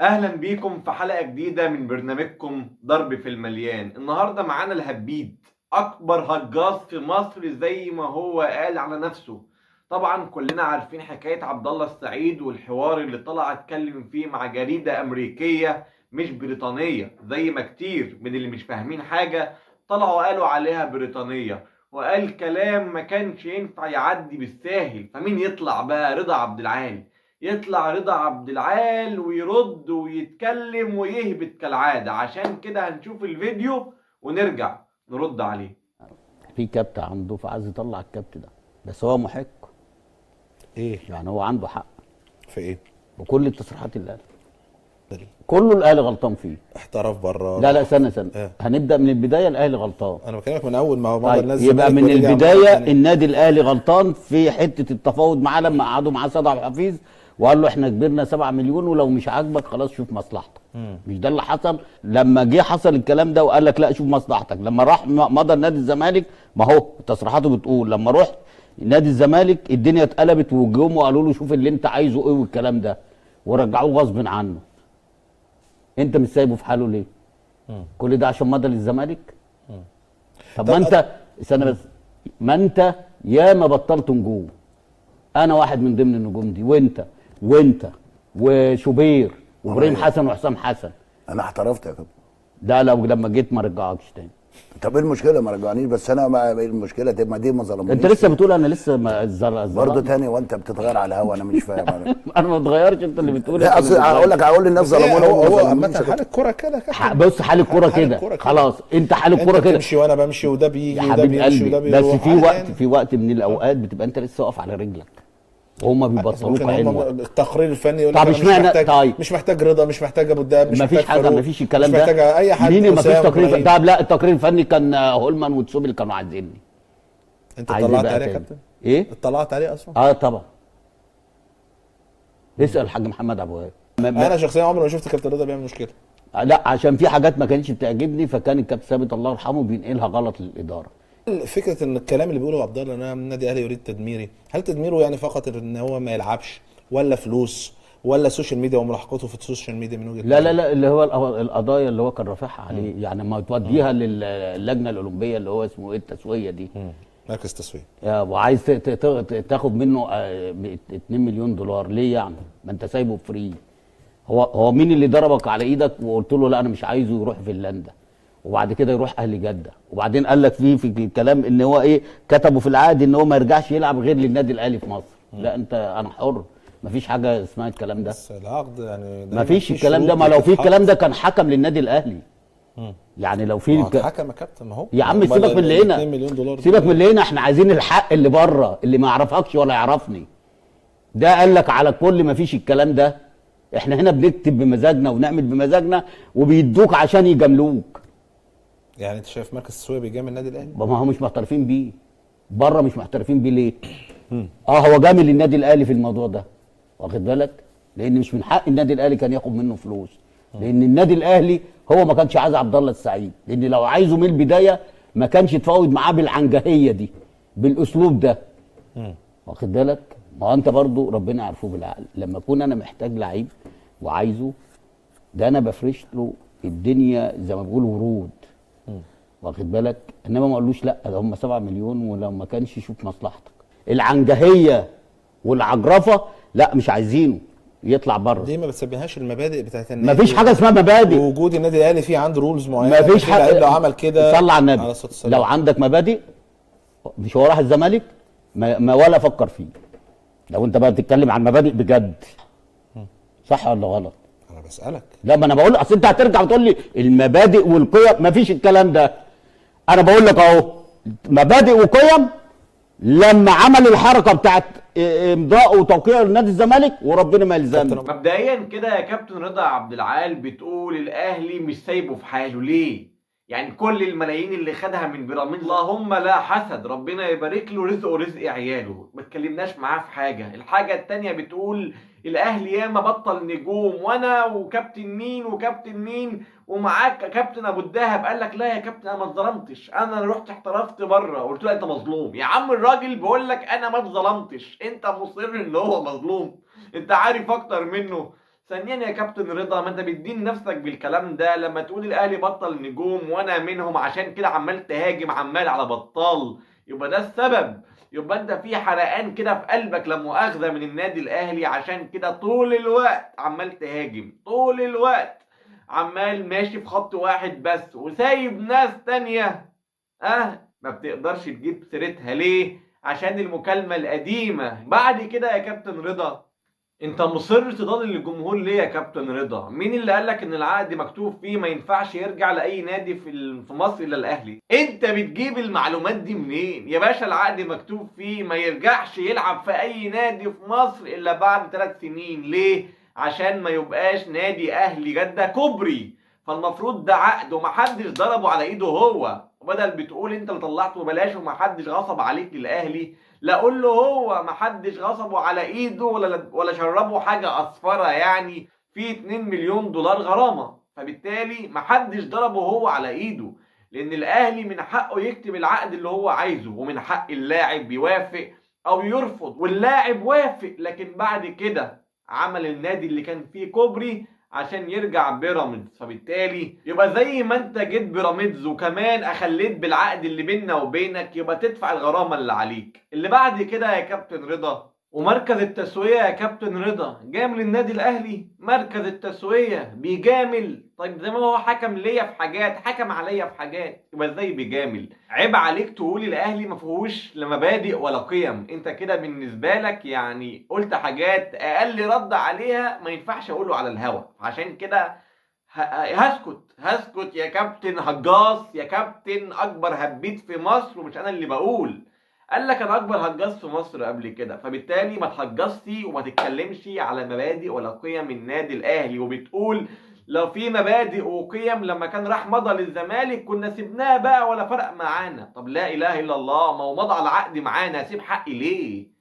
اهلا بيكم في حلقة جديدة من برنامجكم ضرب في المليان. النهاردة معانا الهبيد، اكبر هجاص في مصر زي ما هو قال على نفسه. طبعا كلنا عارفين حكاية عبد الله السعيد والحوار اللي طلع اتكلم فيه مع جريدة امريكية مش بريطانية، زي ما كتير من اللي مش فاهمين حاجة طلعوا قالوا عليها بريطانية، وقال كلام ما كانش ينفع يعدي بالساهل. فمين يطلع بقى؟ رضا عبد العال. يطلع رضا عبد العال ويرد ويتكلم ويهبط كالعادة. عشان كده هنشوف الفيديو ونرجع نرد عليه. في كبت عنده فعايز يطلع الكبت ده، بس هو محق. ايه يعني هو عنده حق في ايه؟ وكل التصريحات اللي قالها كله الاهلي غلطان فيه. احترف بره. لا سنه إيه؟ هنبدا من البدايه. الاهلي غلطان. انا بكلمك من اول ما هو طيب الناس يبقى الزمالك من ورجع البدايه مرة النادي الاهلي غلطان في حته التفاوض معاه لما قعدوا معاه سيد عبد الحفيظ وقال له احنا كبرنا 7 مليون ولو مش عاجبك خلاص شوف مصلحتك. مش ده اللي حصل؟ لما جه حصل الكلام ده وقال لك لا شوف مصلحتك. لما راح مضى نادي الزمالك، ما هو تصريحاته بتقول لما رحت نادي الزمالك الدنيا اتقلبت وجم وقالوا له شوف اللي انت عايزه ايه والكلام ده، ورجعوه غصب عنه. انت مش سايبه في حاله ليه؟ كل ده عشان مضى للزمالك؟ طب ما انت استنى بس، ما انت يا ما بطلت نجوم. انا واحد من ضمن النجوم دي، وانت وشوبير وابراهيم حسن وحسام حسن. انا احترفت يا كابتن. ده لو لما جيت ما رجعكش تاني. طب ايه المشكله؟ ما رجعنيش، بس انا ما ايه المشكله؟ طب ما دي ما ظلمونيش. انت لسه بتقول انا لسه ما برضه تاني وانت بتتغير على الهوا. انا مش فاهم انا. انا ما اتغيرش، انت اللي بتقول. لا اصل هقول للناس ظلمونا. هو عامة حال الكوره كده بص حال الكوره كده خلاص. انت حال الكوره كده، انت بتمشي وانا بمشي وده بيجي يا وده حبيب بيمشي وده قلبي. بيروح. بس في وقت في وقت من الاوقات بتبقى انت لسه واقف على رجلك وهم بيبطلوك عنوة. التقرير الفني يقول طب لك اشمعنى؟ طيب مش محتاج رضا، مش محتاج ابو الدهب، مش مفيش محتاج حاجه، فاروق، مفيش الكلام مش ده. محتاج اي حد. مين مفيش تقرير؟ إبراهيم. طب لا التقرير الفني كان هولمان وتسوبي اللي كانوا عايزيني. انت اطلعت عليه يا كابتن؟ ايه؟ اطلعت عليه اصلا؟ طبعا. اسال الحاج محمد ابو وهاب. انا شخصيا عمري ما شفت كابتن رضا بيعمل مشكله. لا عشان في حاجات ما كانتش بتعجبني، فكان الكابتن ثابت الله يرحمه بينقلها غلط للاداره. فكره ان الكلام اللي بيقوله عبد الله ان انا النادي الاهلي يريد تدميري، هل تدميره يعني فقط ان هو ما يلعبش، ولا فلوس، ولا السوشيال ميديا وملاحقته في السوشيال ميديا من وجهه نظرك؟ لا اللي هو القضايا اللي هو كان رافعها عليه، يعني ما توديها للجنه الاولمبيه اللي هو اسمه ايه التسويه دي. مركز تسويق. وعايز تاخد منه 2 مليون دولار ليه يعني؟ ما انت سايبه فري. هو مين اللي ضربك على ايدك وقلت له لا انا مش عايزه يروح فنلندا وبعد كده يروح اهلي جده، وبعدين قال لك في الكلام ان هو ايه كتبوا في العقد ان هو ما يرجعش يلعب غير للنادي الاهلي في مصر. لا انا حر، مفيش حاجه اسمها الكلام ده. بس العقد يعني مفيش الكلام ده. ما لو في الكلام ده كان حكم للنادي الاهلي. يعني لو في حكم يا كابتن. ما هو يا عم سيبك من اللي هنا، 2 مليون دولار سيبك من اللي هنا. احنا عايزين الحق اللي بره اللي ما يعرفكش ولا يعرفني. ده قال لك على كل مفيش الكلام ده. احنا هنا بنكتب بمزاجنا ونعمل بمزاجنا وبيدوك عشان يجاملوك. يعني انت شايف مركز التسويق بيجامل النادي الاهلي؟ ما هم مش محترفين بيه بره، مش محترفين بيه ليه؟ هو جامل النادي الاهلي في الموضوع ده، واخد بالك؟ لان مش من حق النادي الاهلي كان ياخد منه فلوس، لان النادي الاهلي هو ما كانش عايز عبد الله السعيد، لان لو عايزه من البدايه ما كانش يتفاوض معاه بالعنجهيه دي بالاسلوب ده. واخد بالك؟ ما هو انت برضو ربنا يعرفه بالعقل. لما اكون انا محتاج لعيب وعايزه، ده انا بفرش له الدنيا زي ما بيقولوا ورود. واخد بالك؟ انما ما قالوش لا ده هم 7 مليون ولو ما كانش شوف مصلحتك. العنجهيه والعجرفه لا مش عايزينه، يطلع بره. دي ما بتسبيهاش المبادئ بتاعت النادي. مفيش حاجه اسمها مبادئ. وجود النادي الاهلي فيه عنده رولز معينه. مفيش حاجه. لو عمل كده صلى على النبي. لو عندك مبادئ مش هو راح الزمالك ما ولا فكر فيه. لو انت بقى بتتكلم عن مبادئ بجد، صح ولا غلط؟ انا بسالك. لا ما انا بقول اصل انت هترجع وتقول لي المبادئ والقيم، مفيش الكلام ده. انا بقول لك اهو مبادئ وقيم لما عمل الحركه بتاعت امضاء وتوقيع لنادي الزمالك وربنا ما يلزمني. مبدئيا كده يا كابتن رضا عبد العال بتقول الاهلي مش سايبه في حاله ليه؟ يعني كل الملايين اللي خدها من بيراميدز اللهم لا حسد، ربنا يبارك له رزقه ورزق عياله، ما اتكلمناش معاه في حاجه. الحاجه التانيه بتقول الاهلي ياما بطل نجوم، وانا وكابتن مين وكابتن مين ومعاك كابتن ابو الدهب قال لك لا يا كابتن انا ما اتظلمتش، انا رحت احترفت بره. قلت له انت مظلوم يا عم. الراجل بيقول لك انا ما اتظلمتش، انت مصر ان هو مظلوم. انت عارف اكتر منه. ثانيا يا كابتن رضا، ما انت بتدين نفسك بالكلام ده لما تقول الاهلي بطل نجوم وانا منهم، عشان كده عمال تهاجم عمال على بطال، يبقى ده السبب. يبقى انت في حرقان كده في قلبك لا مؤاخذه من النادي الاهلي، عشان كده طول الوقت عمال تهاجم، طول الوقت عمال ماشي في خط واحد بس وسايب ناس تانية ما بتقدرش تجيب سيرتها. ليه؟ عشان المكالمة القديمة. بعد كده يا كابتن رضا، انت مصر تضلل الجمهور ليه يا كابتن رضا؟ مين اللي قالك ان العقد مكتوب فيه ما ينفعش يرجع لاي نادي في مصر الا الاهلي؟ انت بتجيب المعلومات دي منين يا باشا؟ العقد مكتوب فيه ما يرجعش يلعب في اي نادي في مصر الا بعد 3 سنين. ليه؟ عشان ما يبقاش نادي اهلي جدة كوبري. فالمفروض ده عقد ومحدش ضربه على ايده هو، وبدل بتقول انت اللي طلعته بلاش ومحدش غصب عليك للاهلي، لا قول له هو محدش غصبه على ايده ولا شربه حاجه اصفره يعني في 2 مليون دولار غرامه. فبالتالي محدش ضربه هو على ايده، لان الاهلي من حقه يكتب العقد اللي هو عايزه، ومن حق اللاعب يوافق او يرفض، واللاعب وافق. لكن بعد كده عمل النادي اللي كان فيه كوبري عشان يرجع بيراميدز. فبالتالي يبقى زي ما انت جيت بيراميدز وكمان اخليت بالعقد اللي بيننا وبينك، يبقى تدفع الغرامه اللي عليك. اللي بعد كده يا كابتن رضا، ومركز التسويه يا كابتن رضا جامل النادي الاهلي. مركز التسويه بيجامل؟ طيب زي ما هو حكم ليا في حاجات حكم عليا في حاجات، يبقى ازاي بيجامل؟ عيب عليك تقول الاهلي ما فيهوش لا مبادئ ولا قيم. انت كده بالنسبه لك يعني قلت حاجات اقل رد عليها ما ينفعش اقوله على الهوا. عشان كده هسكت يا كابتن هجاص، يا كابتن اكبر هبيت في مصر، ومش انا اللي بقول، قال لك انا اكبر هجاص في مصر قبل كده. فبالتالي ما تهجصش وما تتكلمش على مبادئ ولا قيم النادي الاهلي. وبتقول لو في مبادئ وقيم لما كان راح مضى للزمالك كنا سيبناه بقى ولا فرق معانا. طب لا اله الا الله، ما هو مضى على العقد معانا، اسيب حقي ليه؟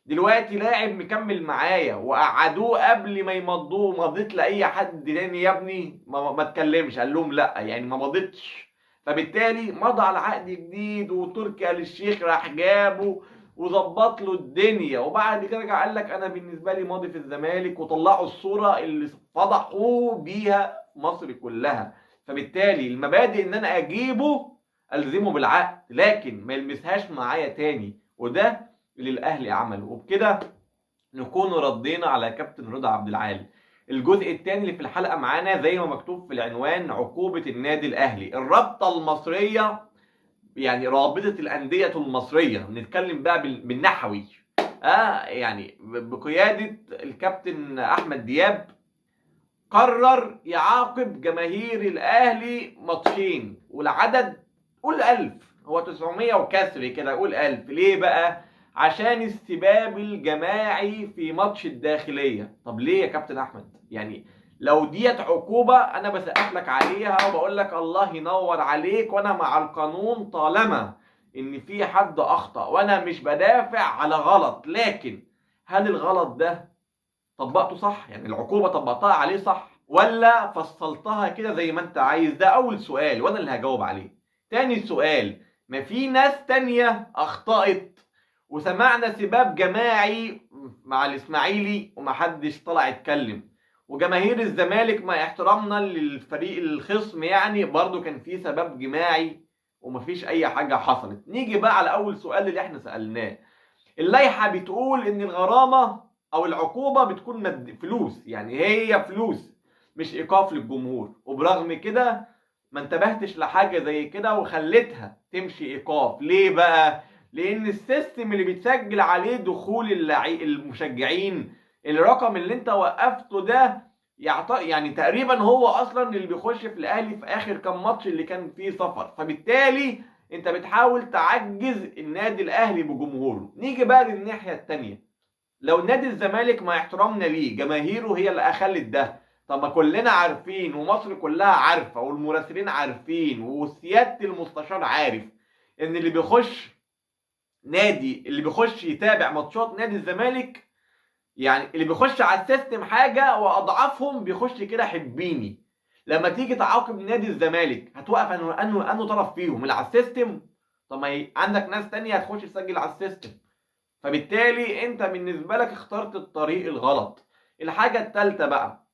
دلوقتي لاعب مكمل معايا وقعدوه قبل ما يمضوه، مضيت لاي حد تاني يا ابني؟ ما اتكلمش، قال لهم لا يعني ما مضيتش. فبالتالي مضى على عقد جديد، وتركي آل الشيخ راح جابه وظبط له الدنيا، وبعد كده رجع قال لك انا بالنسبه لي ماضي في الزمالك، وطلعوا الصوره اللي فضحوه بيها مصر كلها. فبالتالي المبادئ ان انا اجيبه الزمه بالعقد، لكن ما يلمسهاش معايا تاني، وده اللي الاهلي عمله. وبكده نكون ردينا على كابتن رضا عبد العال. الجزء الثاني اللي في الحلقه معانا زي ما مكتوب في العنوان، عقوبه النادي الاهلي. الرابطه المصريه، يعني رابطه الانديه المصريه، بنتكلم بقى بالنحوي، يعني بقياده الكابتن احمد دياب، قرر يعاقب جماهير الاهلي ماتشين، والعدد قول 1000، هو 900 وكسر كده، قول 1000. ليه بقى؟ عشان السباب الجماعي في ماتش الداخلية. طب ليه يا كابتن احمد؟ يعني لو ديت عقوبة انا بسقف لك عليها وبقول لك الله ينور عليك، وانا مع القانون طالما ان في حد اخطأ، وانا مش بدافع على غلط، لكن هل الغلط ده طبقته صح؟ يعني العقوبة طبقتها عليه صح، ولا فصلتها كده زي ما انت عايز؟ ده اول سؤال وانا اللي هجاوب عليه. تاني سؤال، ما في ناس تانية اخطأت وسمعنا سباب جماعي مع الاسماعيلي ومحدش طلع يتكلم، وجماهير الزمالك مع احترامنا للفريق الخصم يعني برضو كان في سباب جماعي ومفيش اي حاجة حصلت. نيجي بقى على اول سؤال اللي احنا سألناه. اللائحة بتقول ان الغرامة او العقوبة بتكون فلوس، يعني هي فلوس مش ايقاف للجمهور، وبرغم كده ما انتبهتش لحاجة زي كده وخليتها تمشي ايقاف. ليه بقى؟ لان السيستم اللي بيتسجل عليه دخول المشجعين، الرقم اللي انت وقفته ده يعني تقريبا هو اصلا اللي بيخش في الاهلي في اخر كام ماتش اللي كان فيه سفر. فبالتالي انت بتحاول تعجز النادي الاهلي بجمهوره. نيجي بقى للناحية التانية، لو نادي الزمالك مع احترامنا ليه جماهيره هي اللي اخلت ده، طب ما كلنا عارفين ومصر كلها عارفة والمراسلين عارفين وسيادة المستشار عارف ان اللي بيخش يتابع ماتشات نادي الزمالك، يعني اللي بيخش على السيستم حاجة واضعافهم بيخش كده حبيني. لما تيجي تعاقب نادي الزمالك هتوقف انه طرف فيهم اللي على السيستم؟ طب ما عندك ناس تانية هتخش تسجل على السيستم. فبالتالي انت بالنسبة لك اخترت الطريق الغلط. الحاجة الثالثة بقى،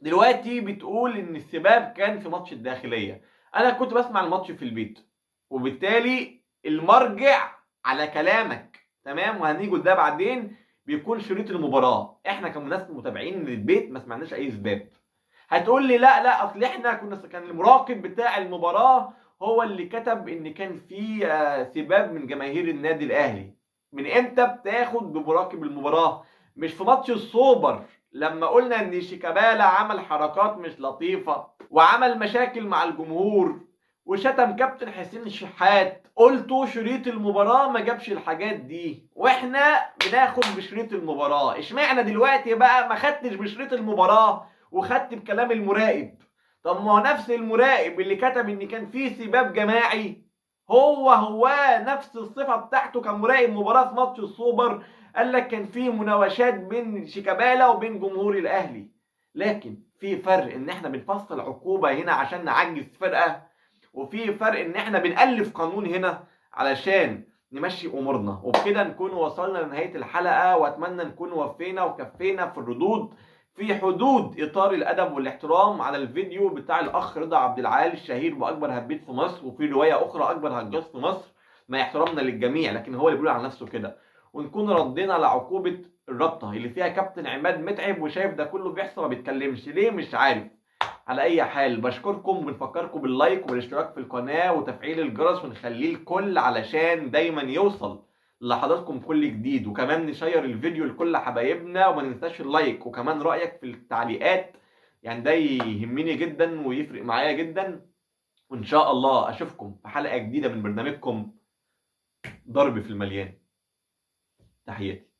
دلوقتي بتقول ان السباب كان في ماتش الداخليه. انا كنت بسمع الماتش في البيت، وبالتالي المرجع على كلامك تمام، وهنيجي ده بعدين، بيكون شريط المباراه. احنا كناس متابعين للبيت ما سمعناش اي سباب. هتقول لي لا لا، اصل احنا كان المراقب بتاع المباراه هو اللي كتب ان كان في سباب من جماهير النادي الاهلي. من امتى بتاخد بمراقب المباراه؟ مش في ماتش السوبر لما قلنا ان شيكابالا عمل حركات مش لطيفه وعمل مشاكل مع الجمهور وشتم كابتن حسين الشحات، قلتوا شريط المباراه ما جابش الحاجات دي، واحنا بناخد بشريط المباراه. اشمعنى دلوقتي بقى ما خدتش بشريط المباراه وخدت بكلام المراقب؟ طب ما هو نفس المراقب اللي كتب ان كان في سباب جماعي هو نفس الصفه بتاعته كمراقب مباراه في ماتش السوبر، قال لك كان في مناوشات بين شيكابالا وبين جمهور الاهلي. لكن في فرق ان احنا بنفصل عقوبه هنا عشان نعجز فرقه، وفي فرق ان احنا بنألف قانون هنا علشان نمشي امورنا. وبكده نكون وصلنا لنهايه الحلقه، واتمنى نكون وفينا وكفينا في الردود في حدود اطار الادب والاحترام على الفيديو بتاع الاخ رضا عبد العال الشهير باكبر هبيت في مصر، وفي روايه اخرى اكبر هجاص في مصر، مع احترامنا للجميع، لكن هو اللي بيقول على نفسه كده. ونكون ردينا على عقوبه الرابطه اللي فيها كابتن عماد متعب، وشايف ده كله بيحصل ما بيتكلمش ليه مش عارف. على اي حال بشكركم، وبنفكركم باللايك والاشتراك في القناه وتفعيل الجرس، ونخليه الكل علشان دايما يوصل لحضراتكم كل جديد. وكمان نشير الفيديو لكل حبايبنا، وما ننساش اللايك وكمان رايك في التعليقات، يعني ده يهمني جدا ويفرق معايا جدا. وان شاء الله اشوفكم في حلقه جديده من برنامجكم ضرب في المليان. تحياتي.